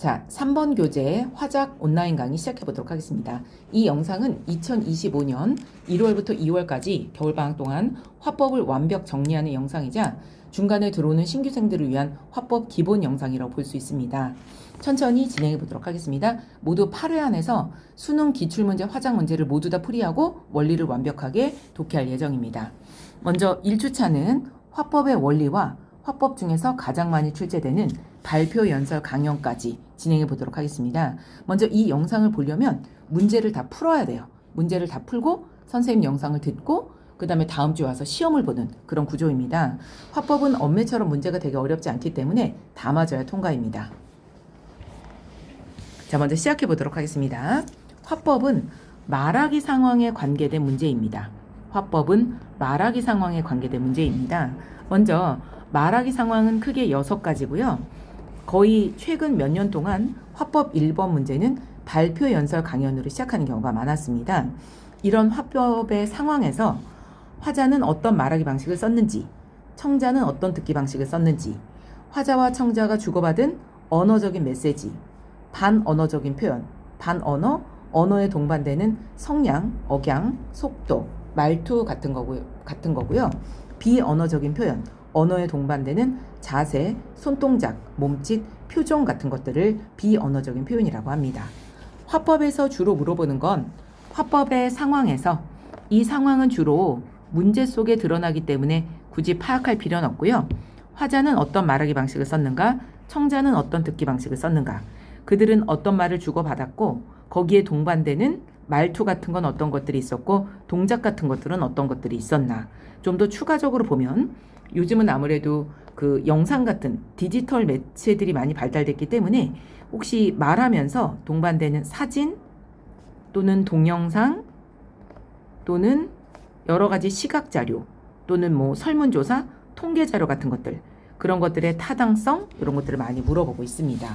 자, 3번 교재 화작 온라인 강의 시작해 보도록 하겠습니다. 이 영상은 2025년 1월부터 2월까지 겨울방학 동안 화법을 완벽 정리하는 영상이자 중간에 들어오는 신규생들을 위한 화법 기본 영상이라고 볼 수 있습니다. 천천히 진행해 보도록 하겠습니다. 모두 8회 안에서 수능 기출문제, 화작 문제를 모두 다 풀이하고 원리를 완벽하게 독해할 예정입니다. 먼저 1주차는 화법의 원리와 화법 중에서 가장 많이 출제되는 발표 연설 강연까지 진행해 보도록 하겠습니다. 먼저 이 영상을 보려면 문제를 다 풀어야 돼요. 문제를 다 풀고 선생님 영상을 듣고 그 다음에 다음 주에 와서 시험을 보는 그런 구조입니다. 화법은 엄매처럼 문제가 되게 어렵지 않기 때문에 다 맞아야 통과입니다. 자, 먼저 시작해 보도록 하겠습니다. 화법은 말하기 상황에 관계된 문제입니다. 화법은 말하기 상황에 관계된 문제입니다. 먼저 말하기 상황은 크게 6가지고요. 거의 최근 몇 년 동안 화법 1번 문제는 발표 연설 강연으로 시작하는 경우가 많았습니다. 이런 화법의 상황에서 화자는 어떤 말하기 방식을 썼는지, 청자는 어떤 듣기 방식을 썼는지, 화자와 청자가 주고받은 언어적인 메시지, 반언어적인 표현, 반언어, 언어에 동반되는 성량, 억양, 속도, 말투 같은 거고요. 비언어적인 표현, 언어에 동반되는 자세, 손동작, 몸짓, 표정 같은 것들을 비언어적인 표현이라고 합니다. 화법에서 주로 물어보는 건 화법의 상황에서 이 상황은 주로 문제 속에 드러나기 때문에 굳이 파악할 필요는 없고요. 화자는 어떤 말하기 방식을 썼는가, 청자는 어떤 듣기 방식을 썼는가, 그들은 어떤 말을 주고받았고 거기에 동반되는 말투 같은 건 어떤 것들이 있었고 동작 같은 것들은 어떤 것들이 있었나. 좀 더 추가적으로 보면 요즘은 아무래도 그 영상 같은 디지털 매체들이 많이 발달됐기 때문에 혹시 말하면서 동반되는 사진 또는 동영상 또는 여러 가지 시각 자료 또는 뭐 설문조사, 통계 자료 같은 것들, 그런 것들의 타당성 이런 것들을 많이 물어보고 있습니다.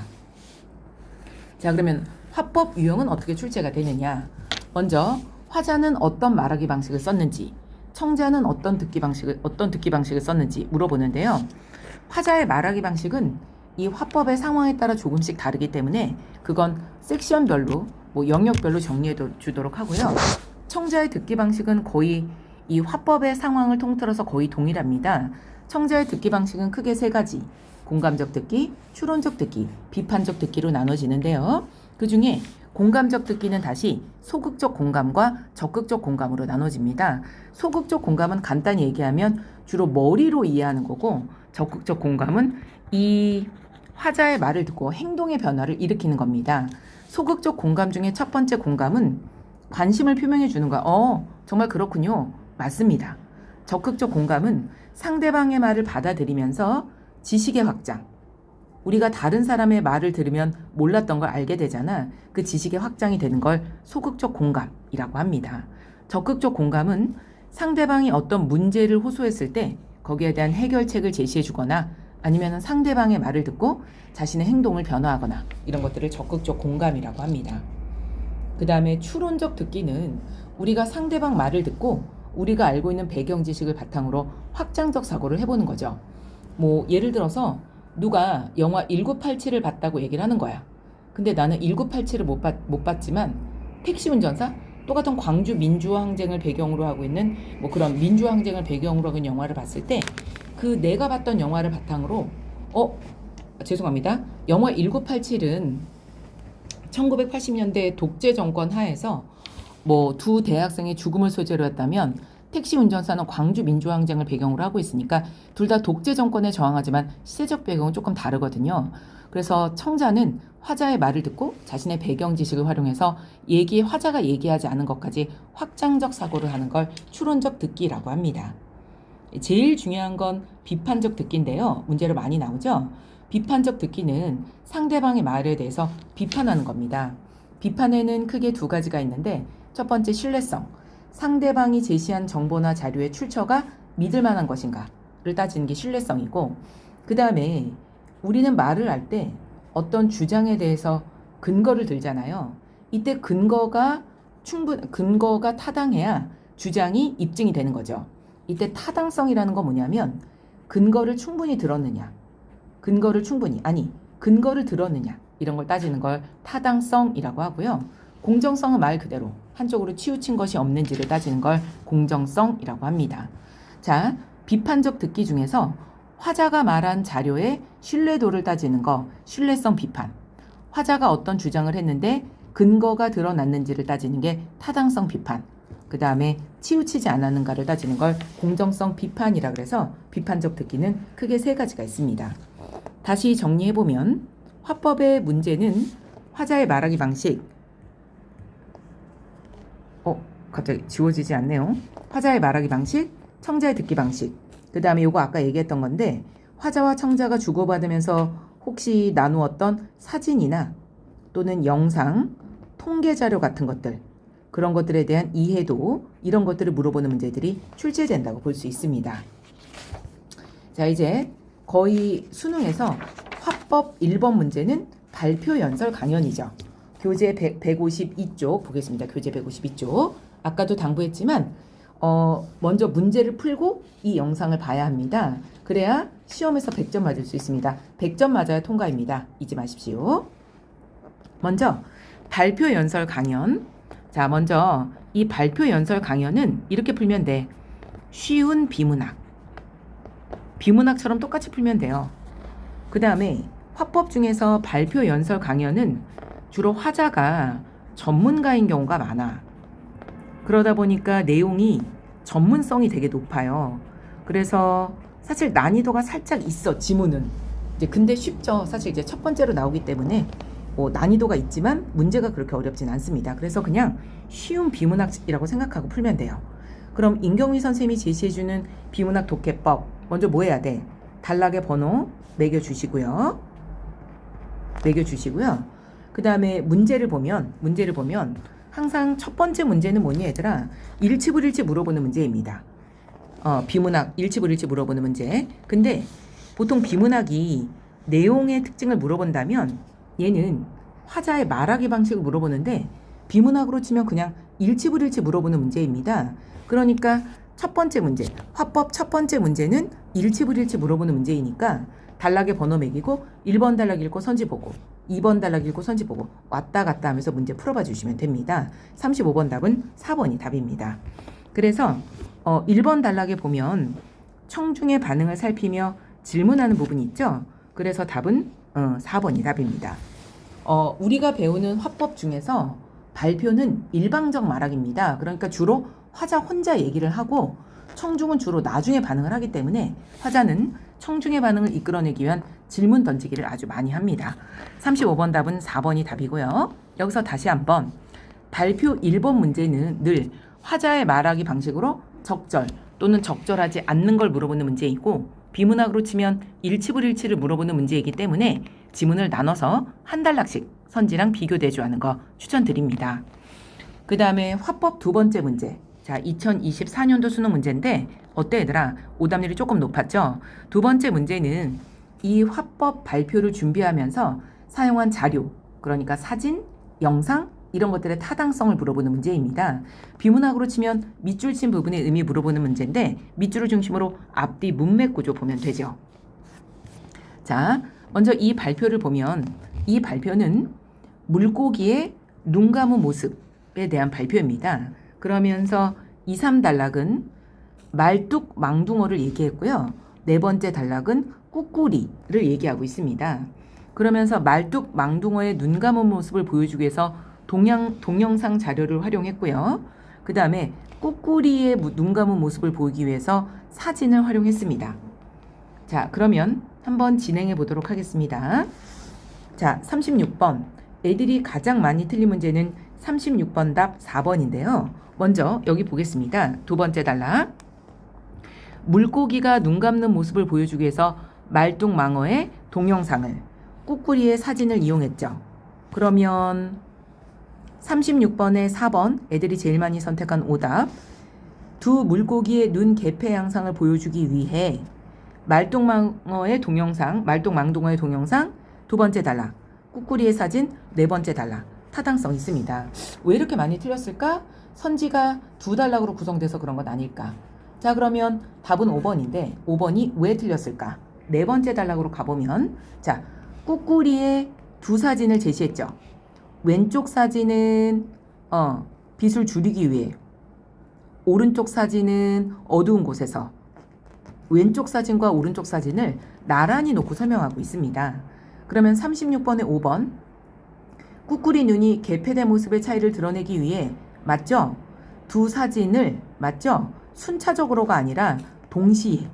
자, 그러면 화법 유형은 어떻게 출제가 되느냐? 먼저 화자는 어떤 말하기 방식을 썼는지, 청자는 어떤 듣기 방식을 썼는지 물어보는데요. 화자의 말하기 방식은 이 화법의 상황에 따라 조금씩 다르기 때문에 그건 섹션별로 영역별로 정리해 주도록 하고요. 청자의 듣기 방식은 거의 이 화법의 상황을 통틀어서 거의 동일합니다. 청자의 듣기 방식은 크게 3가지, 공감적 듣기, 추론적 듣기, 비판적 듣기로 나눠지는데요. 그 중에 공감적 듣기는 다시 소극적 공감과 적극적 공감으로 나눠집니다. 소극적 공감은 간단히 얘기하면 주로 머리로 이해하는 거고, 적극적 공감은 이 화자의 말을 듣고 행동의 변화를 일으키는 겁니다. 소극적 공감 중에 첫 번째 공감은 관심을 표명해 주는 거야. 정말 그렇군요. 맞습니다. 적극적 공감은 상대방의 말을 받아들이면서 지식의 확장, 우리가 다른 사람의 말을 들으면 몰랐던 걸 알게 되잖아. 그 지식의 확장이 되는 걸 소극적 공감이라고 합니다. 적극적 공감은 상대방이 어떤 문제를 호소했을 때 거기에 대한 해결책을 제시해 주거나 아니면 상대방의 말을 듣고 자신의 행동을 변화하거나 이런 것들을 적극적 공감이라고 합니다. 그 다음에 추론적 듣기는 우리가 상대방 말을 듣고 우리가 알고 있는 배경 지식을 바탕으로 확장적 사고를 해보는 거죠. 예를 들어서 누가 영화 1987을 봤다고 얘기를 하는 거야. 근데 나는 1987을 못 봤지만 택시 운전사? 똑같은 광주 민주항쟁을 배경으로 하고 있는 그런 민주항쟁을 배경으로 하고 있는 영화를 봤을 때 그 내가 봤던 영화를 바탕으로 죄송합니다. 영화 1987은 1980년대 독재 정권 하에서 두 대학생의 죽음을 소재로 했다면 택시 운전사는 광주 민주항쟁을 배경으로 하고 있으니까 둘 다 독재 정권에 저항하지만 시대적 배경은 조금 다르거든요. 그래서 청자는 화자의 말을 듣고 자신의 배경 지식을 활용해서 화자가 얘기하지 않은 것까지 확장적 사고를 하는 걸 추론적 듣기라고 합니다. 제일 중요한 건 비판적 듣기인데요. 문제로 많이 나오죠. 비판적 듣기는 상대방의 말에 대해서 비판하는 겁니다. 비판에는 크게 2가지가 있는데 첫 번째 신뢰성, 상대방이 제시한 정보나 자료의 출처가 믿을 만한 것인가를 따지는 게 신뢰성이고, 그 다음에 우리는 말을 할 때 어떤 주장에 대해서 근거를 들잖아요. 이때 근거가 타당해야 주장이 입증이 되는 거죠. 이때 타당성이라는 건 뭐냐면 근거를 충분히 들었느냐, 근거를 들었느냐 이런 걸 따지는 걸 타당성이라고 하고요. 공정성은 말 그대로 한쪽으로 치우친 것이 없는지를 따지는 걸 공정성이라고 합니다. 자, 비판적 듣기 중에서 화자가 말한 자료의 신뢰도를 따지는 거 신뢰성 비판. 화자가 어떤 주장을 했는데 근거가 드러났는지를 따지는 게 타당성 비판. 그 다음에 치우치지 않았는가를 따지는 걸 공정성 비판이라 그래서 비판적 듣기는 크게 세 가지가 있습니다. 다시 정리해보면 화법의 문제는 화자의 말하기 방식, 갑자기 지워지지 않네요. 화자의 말하기 방식, 청자의 듣기 방식. 그 다음에 요거 아까 얘기했던 건데 화자와 청자가 주고받으면서 혹시 나누었던 사진이나 또는 영상, 통계 자료 같은 것들, 그런 것들에 대한 이해도, 이런 것들을 물어보는 문제들이 출제된다고 볼 수 있습니다. 자, 이제 거의 수능에서 화법 1번 문제는 발표 연설 강연이죠. 교재 152쪽 보겠습니다. 교재 152쪽. 아까도 당부했지만 먼저 문제를 풀고 이 영상을 봐야 합니다. 그래야 시험에서 100점 맞을 수 있습니다. 100점 맞아야 통과입니다. 잊지 마십시오. 먼저 발표 연설 강연. 자, 먼저 이 발표 연설 강연은 이렇게 풀면 돼. 쉬운 비문학. 비문학처럼 똑같이 풀면 돼요. 그 다음에 화법 중에서 발표 연설 강연은 주로 화자가 전문가인 경우가 많아. 그러다 보니까 내용이 전문성이 되게 높아요. 그래서 사실 난이도가 살짝 있어, 지문은. 이제 근데 쉽죠. 사실 이제 첫 번째로 나오기 때문에 난이도가 있지만 문제가 그렇게 어렵진 않습니다. 그래서 그냥 쉬운 비문학이라고 생각하고 풀면 돼요. 그럼 임경휘 선생님이 제시해주는 비문학 독해법, 먼저 뭐 해야 돼? 단락의 번호 매겨주시고요. 그 다음에 문제를 보면 항상 첫 번째 문제는 뭐니 얘들아? 일치불일치 물어보는 문제입니다. 비문학 일치불일치 물어보는 문제. 근데 보통 비문학이 내용의 특징을 물어본다면 얘는 화자의 말하기 방식을 물어보는데 비문학으로 치면 그냥 일치불일치 물어보는 문제입니다. 그러니까 첫 번째 문제, 화법 첫 번째 문제는 일치불일치 물어보는 문제이니까 단락의 번호 매기고 1번 단락 읽고 선지 보고 2번 단락 읽고 선지 보고 왔다 갔다 하면서 문제 풀어봐 주시면 됩니다. 35번 답은 4번이 답입니다. 그래서 1번 단락에 보면 청중의 반응을 살피며 질문하는 부분이 있죠. 그래서 답은 4번이 답입니다. 우리가 배우는 화법 중에서 발표는 일방적 말하기입니다. 그러니까 주로 화자 혼자 얘기를 하고 청중은 주로 나중에 반응을 하기 때문에 화자는 청중의 반응을 이끌어내기 위한 질문 던지기를 아주 많이 합니다. 35번 답은 4번이 답이고요. 여기서 다시 한번 발표 1번 문제는 늘 화자의 말하기 방식으로 적절 또는 적절하지 않는 걸 물어보는 문제이고 비문학으로 치면 일치불일치를 물어보는 문제이기 때문에 지문을 나눠서 한 단락씩 선지랑 비교 대조하는 거 추천드립니다. 그 다음에 화법 두 번째 문제. 자, 2024년도 수능 문제인데 어때 얘들아? 오답률이 조금 높았죠? 두 번째 문제는 이 화법 발표를 준비하면서 사용한 자료, 그러니까 사진, 영상 이런 것들의 타당성을 물어보는 문제입니다. 비문학으로 치면 밑줄 친 부분의 의미 물어보는 문제인데 밑줄을 중심으로 앞뒤 문맥 구조 보면 되죠. 자, 먼저 이 발표를 보면 이 발표는 물고기의 눈 감은 모습에 대한 발표입니다. 그러면서 2, 3단락은 말뚝망둥어를 얘기했고요. 네 번째 단락은 꾸꾸리를 얘기하고 있습니다. 그러면서 말뚝망둥어의 눈 감은 모습을 보여주기 위해서 동영상 자료를 활용했고요. 그 다음에 꾸꾸리의 눈 감은 모습을 보이기 위해서 사진을 활용했습니다. 자, 그러면 한번 진행해 보도록 하겠습니다. 자, 36번. 애들이 가장 많이 틀린 문제는 36번 답 4번인데요. 먼저 여기 보겠습니다. 두 번째 단락. 물고기가 눈 감는 모습을 보여주기 위해서 말뚝망어의 동영상을, 꾸꾸리의 사진을 이용했죠. 그러면 36번에 4번 애들이 제일 많이 선택한 오답. 두 물고기의 눈 개폐 양상을 보여주기 위해 말뚝망어의 동영상, 말뚝망둥어의 동영상 두 번째 단락, 꾸꾸리의 사진 네 번째 단락. 타당성 있습니다. 왜 이렇게 많이 틀렸을까? 선지가 두 단락으로 구성돼서 그런 건 아닐까? 자, 그러면 답은 5번인데 5번이 왜 틀렸을까? 네 번째 단락으로 가보면 자, 꾸꾸리의 두 사진을 제시했죠. 왼쪽 사진은 빛을 줄이기 위해, 오른쪽 사진은 어두운 곳에서 왼쪽 사진과 오른쪽 사진을 나란히 놓고 설명하고 있습니다. 그러면 36번에 5번 꾸꾸리 눈이 개폐된 모습의 차이를 드러내기 위해 맞죠? 두 사진을 맞죠? 순차적으로가 아니라 동시에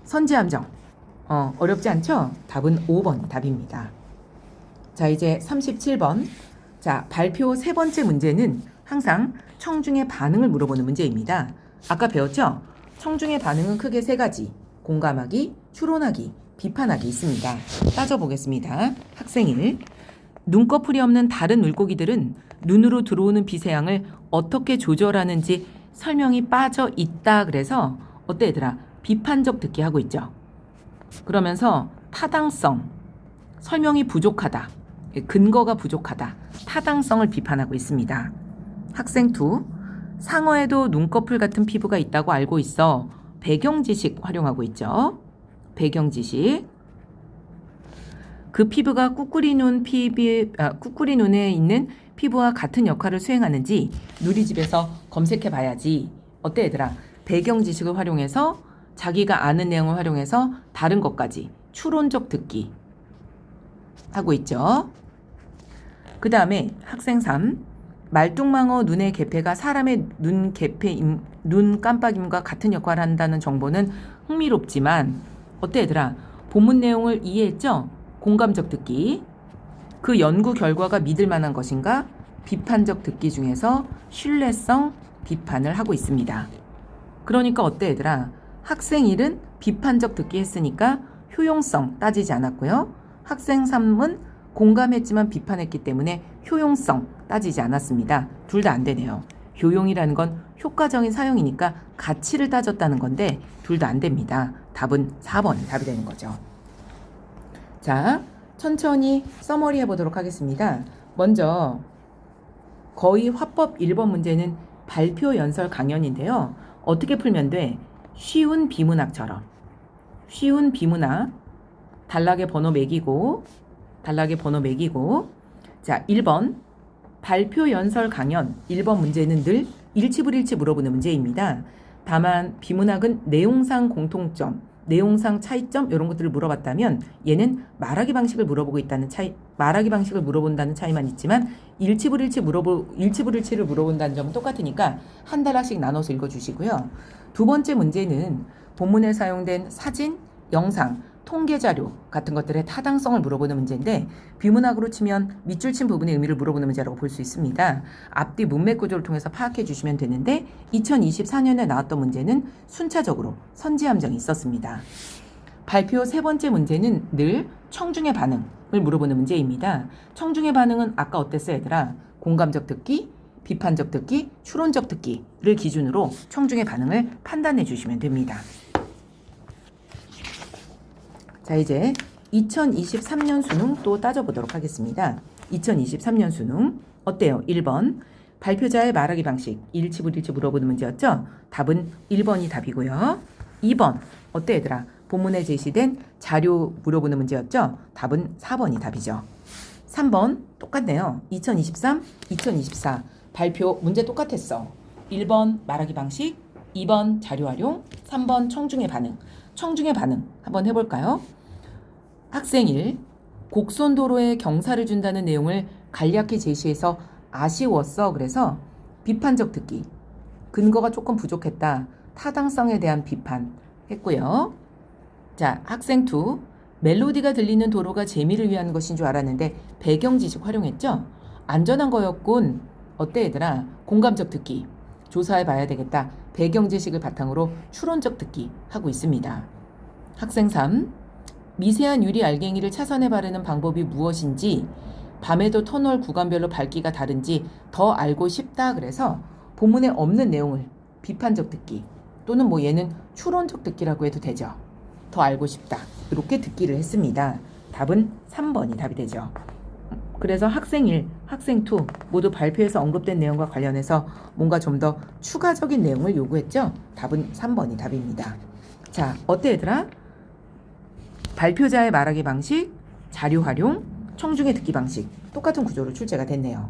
선지함정 어렵지 않죠? 답은 5번이 답입니다. 자, 이제 37번. 자, 발표 세 번째 문제는 항상 청중의 반응을 물어보는 문제입니다. 아까 배웠죠? 청중의 반응은 크게 세 가지. 공감하기, 추론하기, 비판하기 있습니다. 따져보겠습니다. 학생 1. 눈꺼풀이 없는 다른 물고기들은 눈으로 들어오는 빛의 양을 어떻게 조절하는지 설명이 빠져 있다. 그래서 어때 얘들아? 비판적 듣기 하고 있죠. 그러면서 타당성, 설명이 부족하다, 근거가 부족하다, 타당성을 비판하고 있습니다. 학생 2. 상어에도 눈꺼풀 같은 피부가 있다고 알고 있어 배경지식 활용하고 있죠. 배경지식. 그 피부가 꾸꾸리 눈에 있는 피부와 같은 역할을 수행하는지 누리집에서 검색해 봐야지. 어때 얘들아? 배경지식을 활용해서 자기가 아는 내용을 활용해서 다른 것까지 추론적 듣기 하고 있죠. 그 다음에 학생 3. 말뚝망어 눈의 개폐가 사람의 눈 깜빡임과 같은 역할을 한다는 정보는 흥미롭지만 어때 얘들아? 본문 내용을 이해했죠? 공감적 듣기. 그 연구 결과가 믿을 만한 것인가? 비판적 듣기 중에서 신뢰성 비판을 하고 있습니다. 그러니까 어때 얘들아? 학생 1은 비판적 듣기 했으니까 효용성 따지지 않았고요. 학생 3은 공감했지만 비판했기 때문에 효용성 따지지 않았습니다. 둘 다 안 되네요. 효용이라는 건 효과적인 사용이니까 가치를 따졌다는 건데 둘 다 안 됩니다. 답은 4번이 답이 되는 거죠. 자, 천천히 서머리 해보도록 하겠습니다. 먼저 거의 화법 1번 문제는 발표 연설 강연인데요. 어떻게 풀면 돼? 쉬운 비문학처럼. 쉬운 비문학. 단락에 번호 매기고 자, 1번 발표 연설 강연 1번 문제는 늘 일치불일치 물어보는 문제입니다. 다만 비문학은 내용상 공통점, 내용상 차이점 이런 것들을 물어봤다면 얘는 말하기 방식을 물어본다는 차이만 있지만 일치불일치를 물어본다는 점은 똑같으니까 한 단락씩 나눠서 읽어주시고요. 두 번째 문제는 본문에 사용된 사진, 영상, 통계 자료 같은 것들의 타당성을 물어보는 문제인데 비문학으로 치면 밑줄 친 부분의 의미를 물어보는 문제라고 볼 수 있습니다. 앞뒤 문맥 구조를 통해서 파악해 주시면 되는데 2024년에 나왔던 문제는 순차적으로 선지함정이 있었습니다. 발표 세 번째 문제는 늘 청중의 반응을 물어보는 문제입니다. 청중의 반응은 아까 어땠어요 얘들아? 공감적 듣기, 비판적 듣기, 추론적 듣기를 기준으로 청중의 반응을 판단해 주시면 됩니다. 자, 이제 2023년 수능 또 따져보도록 하겠습니다. 2023년 수능 어때요? 1번 발표자의 말하기 방식 일치불일치 물어보는 문제였죠? 답은 1번이 답이고요. 2번 어때 얘들아? 본문에 제시된 자료 물어보는 문제였죠? 답은 4번이 답이죠. 3번 똑같네요. 2023, 2024 발표 문제 똑같았어. 1번 말하기 방식, 2번 자료 활용, 3번 청중의 반응. 청중의 반응 한번 해볼까요? 학생 1. 곡선도로에 경사를 준다는 내용을 간략히 제시해서 아쉬웠어. 그래서 비판적 듣기. 근거가 조금 부족했다. 타당성에 대한 비판 했고요. 자, 학생 2. 멜로디가 들리는 도로가 재미를 위한 것인 줄 알았는데 배경지식 활용했죠? 안전한 거였군. 어때 얘들아? 공감적 듣기. 조사해 봐야 되겠다. 배경지식을 바탕으로 추론적 듣기 하고 있습니다. 학생 3. 미세한 유리 알갱이를 차선에 바르는 방법이 무엇인지 밤에도 터널 구간별로 밝기가 다른지 더 알고 싶다. 그래서 본문에 없는 내용을 비판적 듣기 또는 뭐 얘는 추론적 듣기라고 해도 되죠. 더 알고 싶다. 이렇게 듣기를 했습니다. 답은 3번이 답이 되죠. 그래서 학생 1, 학생 2 모두 발표에서 언급된 내용과 관련해서 뭔가 좀 더 추가적인 내용을 요구했죠. 답은 3번이 답입니다. 자, 어때 얘들아? 발표자의 말하기 방식, 자료 활용, 청중의 듣기 방식 똑같은 구조로 출제가 됐네요.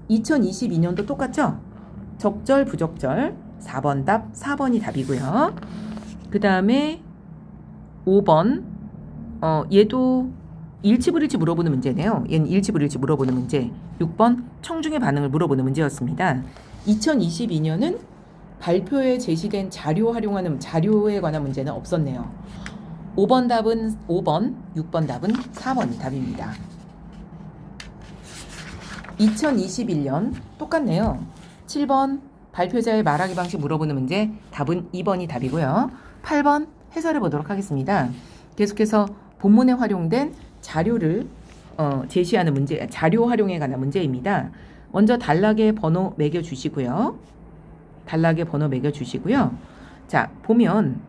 2022년도 똑같죠? 적절, 부적절 4번 답, 4번이 답이고요. 그 다음에 5번 얘도 일치불일치 물어보는 문제네요. 얘는 일치불일치 물어보는 문제. 6번 청중의 반응을 물어보는 문제였습니다. 2022년은 발표에 제시된 자료 활용하는 자료에 관한 문제는 없었네요. 5번 답은 5번, 6번 답은 4번이 답입니다. 2021년 똑같네요. 7번 발표자의 말하기 방식 물어보는 문제, 답은 2번이 답이고요. 8번 해설해 보도록 하겠습니다. 계속해서 본문에 활용된 자료를 제시하는 문제, 자료 활용에 관한 문제입니다. 먼저 단락에 번호 매겨주시고요. 단락에 번호 매겨주시고요. 자, 보면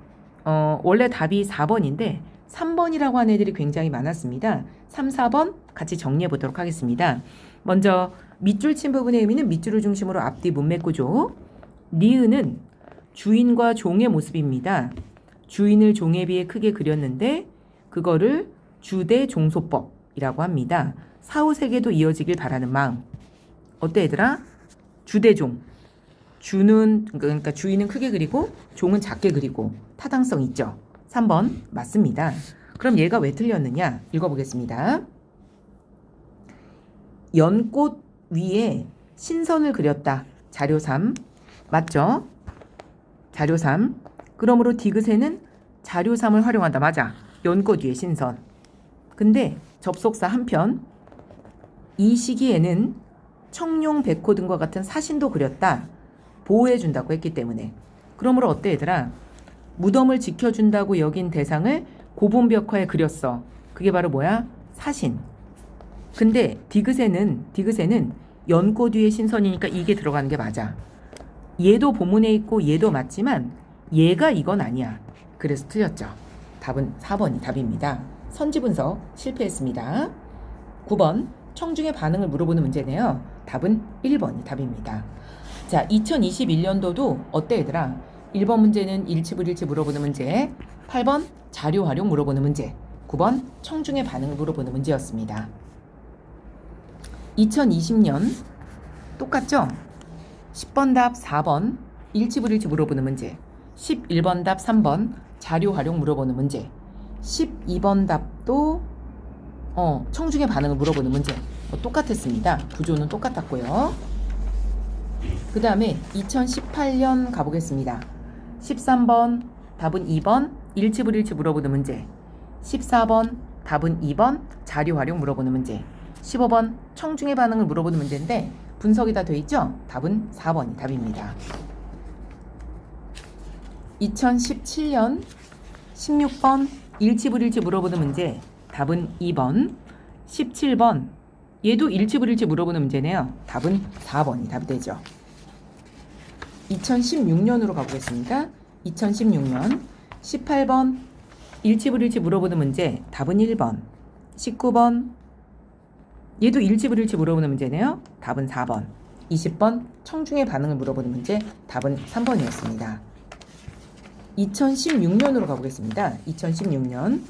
원래 답이 4번인데 3번이라고 하는 애들이 굉장히 많았습니다. 3, 4번 같이 정리해 보도록 하겠습니다. 먼저 밑줄 친 부분의 의미는 밑줄을 중심으로 앞뒤 문맥 구조. 니은은 주인과 종의 모습입니다. 주인을 종에 비해 크게 그렸는데 그거를 주대 종소법이라고 합니다. 사후세계도 이어지길 바라는 마음. 어때 얘들아? 주대종. 주는 그러니까 주인은 크게 그리고 종은 작게 그리고 타당성 있죠. 3번 맞습니다. 그럼 얘가 왜 틀렸느냐? 읽어보겠습니다. 연꽃 위에 신선을 그렸다. 자료 3 맞죠? 자료 3. 그러므로 디귿에는 자료 3을 활용한다. 맞아. 연꽃 위에 신선. 근데 접속사 한편 이 시기에는 청룡, 백호 등과 같은 사신도 그렸다. 보호해준다고 했기 때문에. 그러므로 어때 얘들아? 무덤을 지켜준다고 여긴 대상을 고분벽화에 그렸어. 그게 바로 뭐야? 사신. 근데 디귿에는 연꽃 위에 신선이니까 이게 들어가는 게 맞아. 얘도 본문에 있고 얘도 맞지만 얘가 이건 아니야. 그래서 틀렸죠. 답은 4번이 답입니다. 선지 분석 실패했습니다. 9번 청중의 반응을 물어보는 문제네요. 답은 1번이 답입니다. 자, 2021년도도 어때 얘들아? 1번 문제는 일치불일치 물어보는 문제, 8번 자료 활용 물어보는 문제, 9번 청중의 반응을 물어보는 문제였습니다. 2020년 똑같죠? 10번 답 4번 일치불일치 물어보는 문제, 11번 답 3번 자료 활용 물어보는 문제, 12번 답도 청중의 반응을 물어보는 문제 똑같았습니다. 구조는 똑같았고요. 그 다음에 2018년 가보겠습니다. 13번 답은 2번 일치불일치 물어보는 문제, 14번 답은 2번 자료 활용 물어보는 문제, 15번 청중의 반응을 물어보는 문제인데 분석이 다 돼 있죠? 답은 4번이 답입니다. 2017년 16번 일치불일치 물어보는 문제, 답은 2번. 17번 얘도 일치불일치 물어보는 문제네요. 답은 4번이 답이 되죠. 2016년으로 가보겠습니다. 2016년 18번 일치불일치 물어보는 문제, 답은 1번. 19번 얘도 일치불일치 물어보는 문제네요. 답은 4번. 20번 청중의 반응을 물어보는 문제, 답은 3번이었습니다. 2016년으로 가보겠습니다. 2016년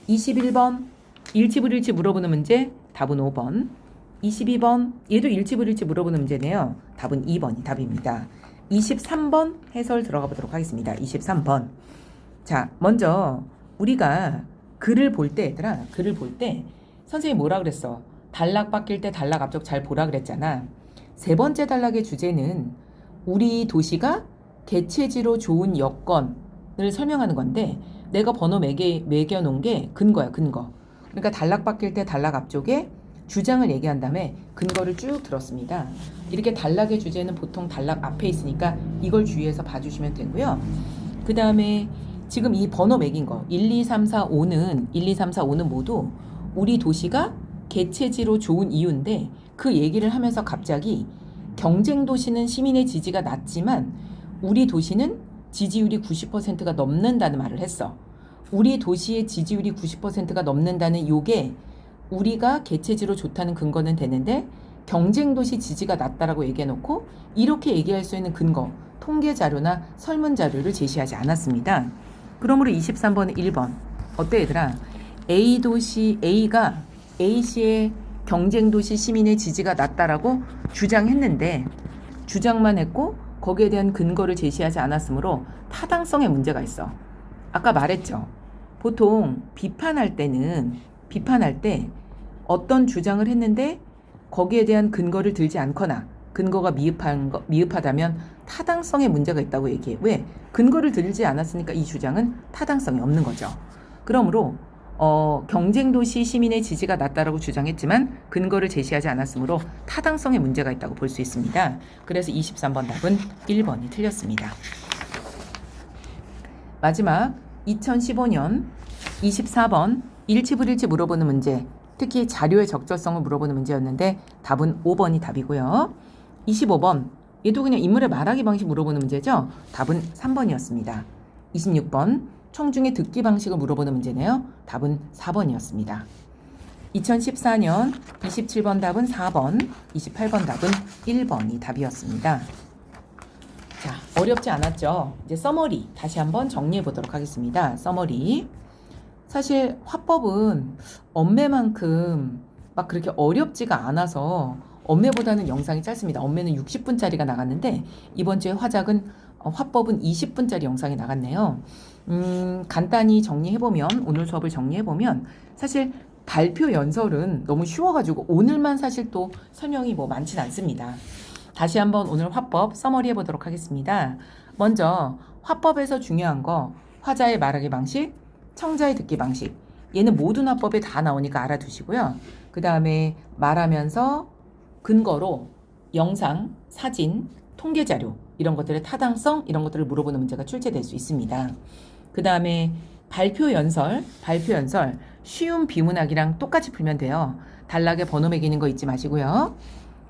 21번 일치불일치 물어보는 문제, 답은 5번. 22번 얘도 일치불일치 물어보는 문제네요. 답은 2번이 답입니다. 23번 해설 들어가 보도록 하겠습니다. 23번. 자, 먼저 우리가 글을 볼 때 얘들아, 글을 볼 때 선생님이 뭐라 그랬어? 단락 바뀔 때 단락 앞쪽 잘 보라 그랬잖아. 세 번째 단락의 주제는 우리 도시가 개체지로 좋은 여건을 설명하는 건데 내가 번호 매겨놓은 게 근거야, 근거. 그러니까 단락 바뀔 때 단락 앞쪽에 주장을 얘기한 다음에 근거를 쭉 들었습니다. 이렇게 단락의 주제는 보통 단락 앞에 있으니까 이걸 주의해서 봐주시면 되고요. 그 다음에 지금 이 번호 매긴 거 1, 2, 3, 4, 5는 모두 우리 도시가 개체지로 좋은 이유인데 그 얘기를 하면서 갑자기 경쟁 도시는 시민의 지지가 낮지만 우리 도시는 지지율이 90%가 넘는다는 말을 했어. 우리 도시의 지지율이 90%가 넘는다는 요게 우리가 개체지로 좋다는 근거는 되는데 경쟁도시 지지가 낮다라고 얘기해놓고 이렇게 얘기할 수 있는 근거, 통계 자료나 설문 자료를 제시하지 않았습니다. 그러므로 23번은 1번. 어때 얘들아? A시의 경쟁도시 시민의 지지가 낮다라고 주장했는데 주장만 했고 거기에 대한 근거를 제시하지 않았으므로 타당성에 문제가 있어. 아까 말했죠. 보통 비판할 때 어떤 주장을 했는데 거기에 대한 근거를 들지 않거나 근거가 미흡하다면 타당성에 문제가 있다고 얘기해. 왜? 근거를 들지 않았으니까 이 주장은 타당성이 없는 거죠. 그러므로 경쟁도시 시민의 지지가 낮다라고 주장했지만 근거를 제시하지 않았으므로 타당성에 문제가 있다고 볼 수 있습니다. 그래서 23번 답은 1번이 틀렸습니다. 마지막 2015년 24번 일치불일치 물어보는 문제, 특히 자료의 적절성을 물어보는 문제였는데 답은 5번이 답이고요. 25번 얘도 그냥 인물의 말하기 방식 물어보는 문제죠. 답은 3번이었습니다. 26번 청중의 듣기 방식을 물어보는 문제네요. 답은 4번이었습니다. 2014년 27번 답은 4번, 28번 답은 1번이 답이었습니다. 자, 어렵지 않았죠? 이제 서머리 다시 한번 정리해 보도록 하겠습니다. 서머리. 사실 화법은 엄매만큼 막 그렇게 어렵지가 않아서 엄매보다는 영상이 짧습니다. 엄매는 60분짜리가 나갔는데 이번 주에 화법은 20분짜리 영상이 나갔네요. 간단히 정리해보면 오늘 수업을 정리해보면 사실 발표 연설은 너무 쉬워가지고 오늘만 사실 또 설명이 뭐 많진 않습니다. 다시 한번 오늘 화법 서머리 해보도록 하겠습니다. 먼저 화법에서 중요한 거 화자의 말하기 방식, 청자의 듣기 방식. 얘는 모든 화법에 다 나오니까 알아두시고요. 그 다음에 말하면서 근거로 영상, 사진, 통계자료 이런 것들의 타당성 이런 것들을 물어보는 문제가 출제될 수 있습니다. 그 다음에 발표 연설 쉬운 비문학이랑 똑같이 풀면 돼요. 단락에 번호 매기는 거 잊지 마시고요.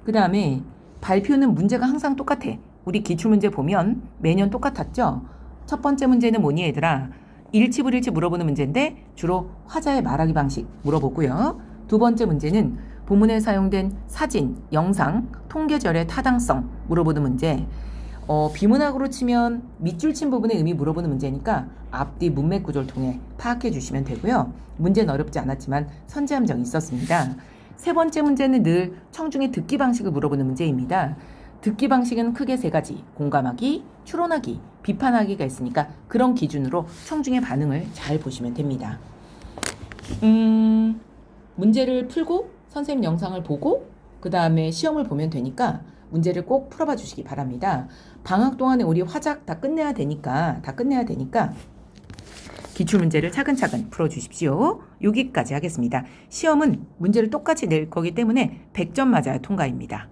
그 다음에 발표는 문제가 항상 똑같아. 우리 기출문제 보면 매년 똑같았죠. 첫 번째 문제는 뭐니 얘들아? 일치불일치 물어보는 문제인데 주로 화자의 말하기 방식 물어보고요. 두 번째 문제는 본문에 사용된 사진, 영상, 통계절의 타당성 물어보는 문제. 비문학으로 치면 밑줄 친 부분의 의미 물어보는 문제니까 앞뒤 문맥 구조를 통해 파악해 주시면 되고요. 문제는 어렵지 않았지만 선제함정이 있었습니다. 세 번째 문제는 늘 청중의 듣기 방식을 물어보는 문제입니다. 듣기 방식은 크게 세 가지, 공감하기, 추론하기, 비판하기가 있으니까 그런 기준으로 청중의 반응을 잘 보시면 됩니다. 문제를 풀고 선생님 영상을 보고 그 다음에 시험을 보면 되니까 문제를 꼭 풀어봐 주시기 바랍니다. 방학 동안에 우리 화작 다 끝내야 되니까 기출문제를 차근차근 풀어주십시오. 여기까지 하겠습니다. 시험은 문제를 똑같이 낼 거기 때문에 100점 맞아야 통과입니다.